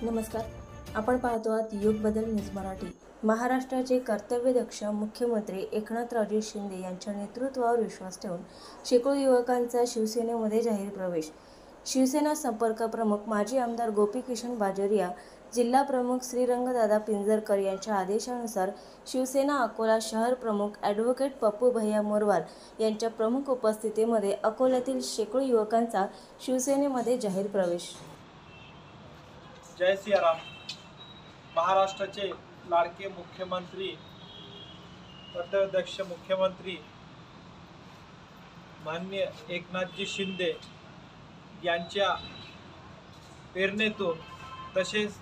नमस्कार, आपण पाहतो आहात युग बदल न्यूज मराठी। महाराष्ट्राचे कर्तव्यदक्ष मुख्यमंत्री एकनाथरावजी शिंदे यांच्या नेतृत्वावर विश्वास ठेवून शेकडो युवकांचा शिवसेनेमध्ये जाहीर प्रवेश। शिवसेना संपर्क प्रमुख माजी आमदार गोपीकिशन बाजोरिया, जिल्हा प्रमुख श्रीरंगदादा पिंजरकर यांच्या आदेशानुसार शिवसेना अकोला शहर प्रमुख ॲडव्होकेट पप्पू भैया मोरवाल यांच्या प्रमुख उपस्थितीमध्ये अकोल्यातील शेकडो युवकांचा शिवसेनेमध्ये जाहीर प्रवेश। जय सियाराम। महाराष्ट्राचे लाडके मुख्यमंत्री, कर्तव्यदक्ष मुख्यमंत्री माननीय एकनाथजी शिंदे यांच्या प्रेरणेतून तसेच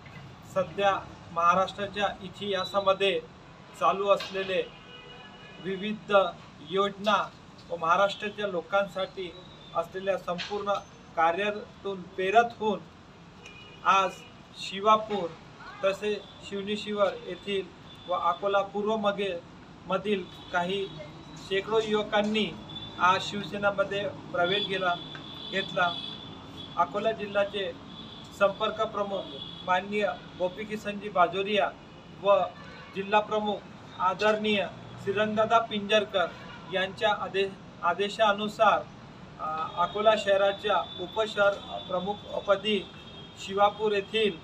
सध्या महाराष्ट्राच्या इतिहासामध्ये चालू असलेले विविध योजना व महाराष्ट्राच्या लोकांसाठी असलेल्या संपूर्ण कार्यातून प्रेरित होऊन आज शिवापूर तसेच शिवनी शिवर येथील व अकोला पूर्व मधील काही शेकडो युवकांनी आज शिवसेनेमध्ये प्रवेश घेतला। अकोला जिल्ह्याचे संपर्क प्रमुख माननीय गोपीकिशनजी बाजोरिया व जिल्हा प्रमुख आदरणीय श्रीरंगदादा पिंजरकर यांच्या आदेशानुसार अकोला शहराच्या उपशहर प्रमुखपदी शिवापूर येथील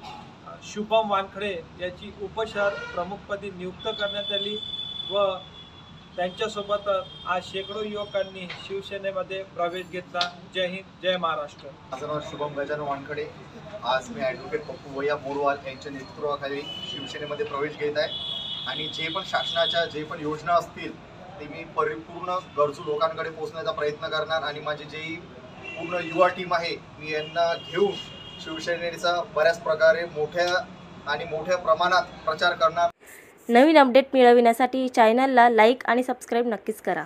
शुभम वानखडे याची उपशहर प्रमुखपदी नियुक्त करण्यात आली व त्यांच्यासोबत आज शेकडो युवकांनी शिवसेनेमध्ये प्रवेश घेतला। जय हिंद, जय महाराष्ट्र। माझं नाव शुभम गजानन वानखडे। आज मी ॲडव्होकेट पप्पू भैया मोरवाल यांच्या नेतृत्वाखाली शिवसेनेमध्ये प्रवेश घेत आहे आणि जे पण शासनाच्या जे पण योजना असतील ते मी परिपूर्ण गरजू लोकांकडे पोहोचण्याचा प्रयत्न करणार आणि माझी जी पूर्ण युवा टीम आहे मी यांना घेऊन शिवसेनेचा बऱ्याच प्रकारे मोठ्या प्रमाणात प्रचार करणार। नवीन अपडेट मिळविण्यासाठी चॅनलला लाईक आणि सबस्क्राईब नक्कीच करा।